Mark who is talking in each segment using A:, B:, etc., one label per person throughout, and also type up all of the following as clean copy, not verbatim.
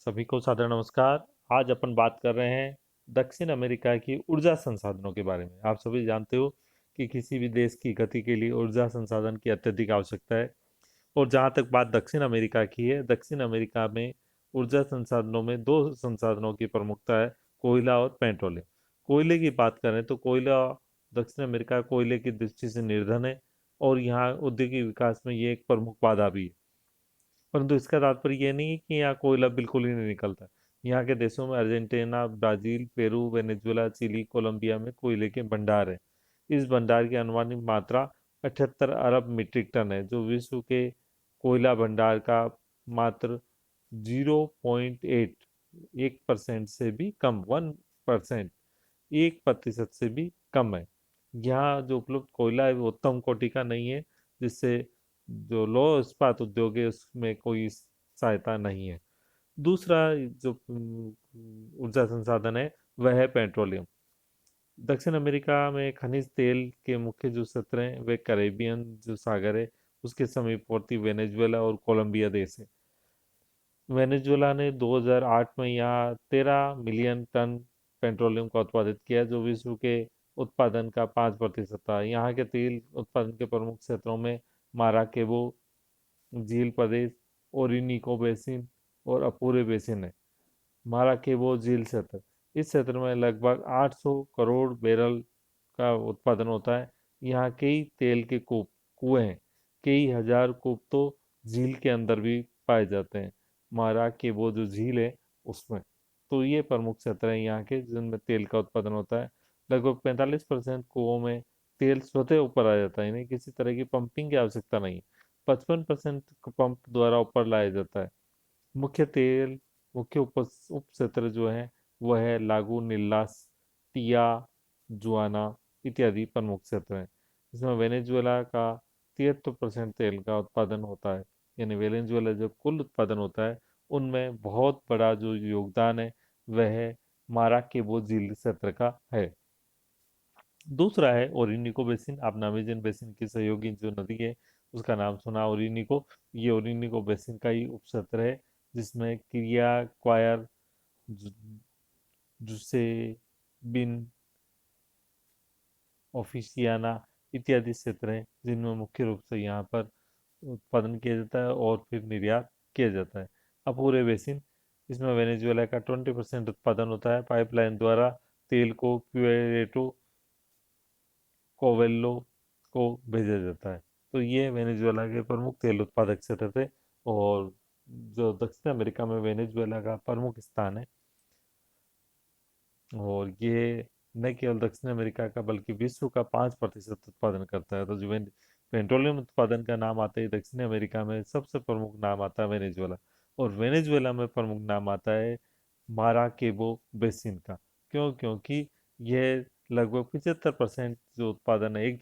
A: सभी को सादर नमस्कार। आज अपन बात कर रहे हैं दक्षिण अमेरिका की ऊर्जा संसाधनों के बारे में। आप सभी जानते हो कि किसी भी देश की गति के लिए ऊर्जा संसाधन की अत्यधिक आवश्यकता है। और जहाँ तक बात दक्षिण अमेरिका की है, दक्षिण अमेरिका में ऊर्जा संसाधनों में दो संसाधनों की प्रमुखता है, कोयला और पेट्रोलियम। कोयले की बात करें तो कोयला दक्षिण अमेरिका कोयले की दृष्टि से निर्धन है और यहाँ औद्योगिक विकास में ये एक प्रमुख बाधा भी है। परंतु इसका तात्पर्य ये नहीं है कि यहाँ कोयला बिल्कुल ही नहीं निकलता। यहाँ के देशों में Argentina, Brazil, Peru, Venezuela, Chile, Colombia में कोयले के भंडार है। इस भंडार की अनुमानित मात्रा 78 अरब मीट्रिक टन है, जो विश्व के कोयला भंडार का मात्र 0.8 1% से भी कम 1% 1% से भी कम है। यहाँ जो उपलब्ध कोयला है वो उत्तम कोटि का नहीं है, जिससे जो लौह इस्पात उद्योग है उसमें कोई सहायता नहीं है। दूसरा जो ऊर्जा संसाधन है वह है पेट्रोलियम। दक्षिण अमेरिका में खनिज तेल के मुख्य जो क्षेत्र हैं वे कैरेबियन जो सागर है उसके समीपवर्ती वेनेजुएला और कोलंबिया देश है। वेनेजुएला ने 2008 में यहाँ 13 मिलियन टन पेट्रोलियम का उत्पादित किया, जो विश्व के उत्पादन का 5% था। यहाँ के तेल उत्पादन के प्रमुख क्षेत्रों में माराकेबो झील प्रदेश, ओरिनिको बेसिन और अपूरे बेसिन है। माराकेबो झील क्षेत्र, इस क्षेत्र में लगभग 800 करोड़ बैरल का उत्पादन होता है। यहाँ कई तेल के कुएं हैं, कई हजार कूप तो झील के अंदर भी पाए जाते हैं, माराकेबो जो झील है उसमें। तो ये प्रमुख क्षेत्र है यहाँ के जिनमें तेल का उत्पादन होता है। लगभग 45% कुओं में तेल स्वतः ऊपर आ जाता है, इन्हें किसी तरह की पंपिंग की आवश्यकता नहीं। 55% पंप द्वारा ऊपर लाया जाता है। मुख्य तेल मुख्य उप उप क्षेत्र जो है वह है लागूनिल्लास, टिया जुआना इत्यादि प्रमुख क्षेत्र हैं। इसमें वेनेजुएला का 73% तेल का उत्पादन होता है। यानी वेनेजुएला जो कुल उत्पादन होता है उनमें बहुत बड़ा जो योगदान है वह माराकेबो झील क्षेत्र का है। दूसरा है ओरिनिको बेसिन। आप अमेजन बेसिन की सहयोगी जो नदी है उसका नाम सुना, ओरिनिको। ये ओरिनिको बेसिन का ही उपक्षेत्र है, जिसमें क्रिया क्वायर, जुसे, बिन, ऑफिसियाना इत्यादि क्षेत्र हैं, जिनमें मुख्य रूप से यहाँ पर उत्पादन किया जाता है और फिर निर्यात किया जाता है। अपूरे बेसिन, इसमें वेनेजुएला का 20% उत्पादन होता है। पाइपलाइन द्वारा तेल को प्यूएरेटो कोवेल्लो को भेजा जाता है। तो ये वेनेजुएला के प्रमुख तेल उत्पादक क्षेत्र थे और जो दक्षिण अमेरिका में वेनेजुएला का प्रमुख स्थान है। और ये न केवल दक्षिण अमेरिका का बल्कि विश्व का 5% उत्पादन करता है। तो जो पेट्रोलियम उत्पादन का नाम आता है दक्षिण अमेरिका में सबसे प्रमुख नाम आता है वेनेजुएला। और वेनेजुएला में प्रमुख नाम आता है माराकेबो बेसिन का। क्यों? क्योंकि यह लगभग 75% जो उत्पादन है, एक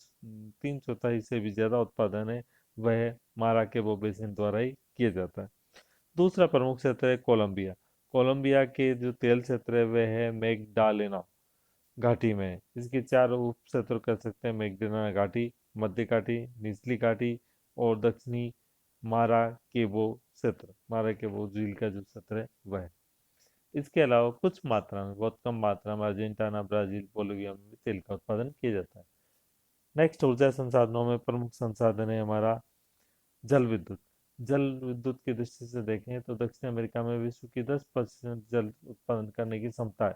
A: 3/4 से भी ज्यादा उत्पादन है, वह माराकेबो बेसिन द्वारा ही किया जाता है। दूसरा प्रमुख क्षेत्र है कोलंबिया। कोलंबिया के जो तेल क्षेत्र है वह है मैग्डालेना घाटी में है। इसके चार उप क्षेत्र कर सकते हैं: मैग्डालेना घाटी, मध्य घाटी, निचली घाटी और दक्षिणी माराकेबो क्षेत्र। माराकेबो झील का जो क्षेत्र है वह है। इसके अलावा कुछ मात्रा में, बहुत कम मात्रा में, अर्जेंटीना, ब्राजील, बोलिविया में भी तेल का उत्पादन किया जाता है। नेक्स्ट, ऊर्जा संसाधनों में प्रमुख संसाधन है हमारा जल विद्युत। जल विद्युत की दृष्टि से देखें तो दक्षिण अमेरिका में विश्व की 10% जल उत्पादन करने की क्षमता है।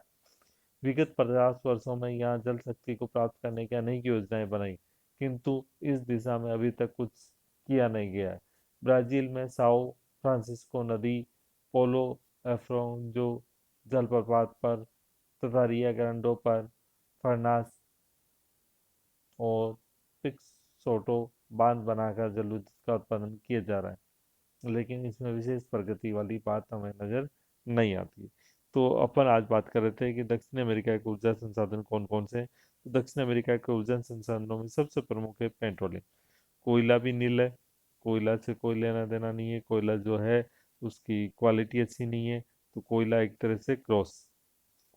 A: विगत 50 वर्षों में यहाँ जल शक्ति को प्राप्त करने की अनेक योजनाएं बनाई, किंतु इस दिशा में अभी तक कुछ किया नहीं गया है। ब्राजील में साओ फ्रांसिस्को नदी, पोलो एफ्रोंजो जलप्रपात पर तथा रिया ग्रांडो पर फरनास और पिक्स सोटो बांध बनाकर जल विद्युत का उत्पादन किया जा रहा है, लेकिन इसमें विशेष प्रगति वाली बात हमें नजर नहीं आती। तो अपन आज बात कर रहे थे कि दक्षिण अमेरिका के ऊर्जा संसाधन कौन कौन से हैं। तो दक्षिण अमेरिका के ऊर्जा संसाधनों में सबसे प्रमुख है पेट्रोलियम। कोयला भी नील है, कोयला से कोई लेना देना नहीं है। कोयला जो है उसकी क्वालिटी अच्छी नहीं है, तो कोयला एक तरह से क्रॉस,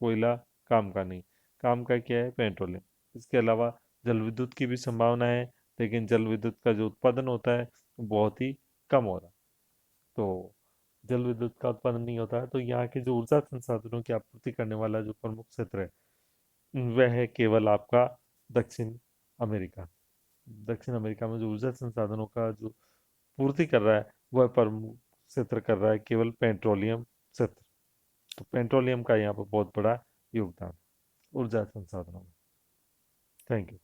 A: कोयला काम का नहीं। काम का क्या है? पेट्रोलियम। इसके अलावा जल विद्युत की भी संभावना है, लेकिन जल विद्युत का जो उत्पादन होता है वो बहुत ही कम हो रहा है। तो जल विद्युत का उत्पादन नहीं होता है, तो यहाँ के जो ऊर्जा संसाधनों की आपूर्ति करने वाला जो प्रमुख क्षेत्र है वह है केवल आपका दक्षिण अमेरिका। दक्षिण अमेरिका में जो ऊर्जा संसाधनों का जो पूर्ति कर रहा है वह प्रमुख क्षेत्र कर रहा है केवल पेट्रोलियम क्षेत्र। तो पेट्रोलियम का यहाँ पर बहुत बड़ा योगदान ऊर्जा संसाधनों में। Thank you.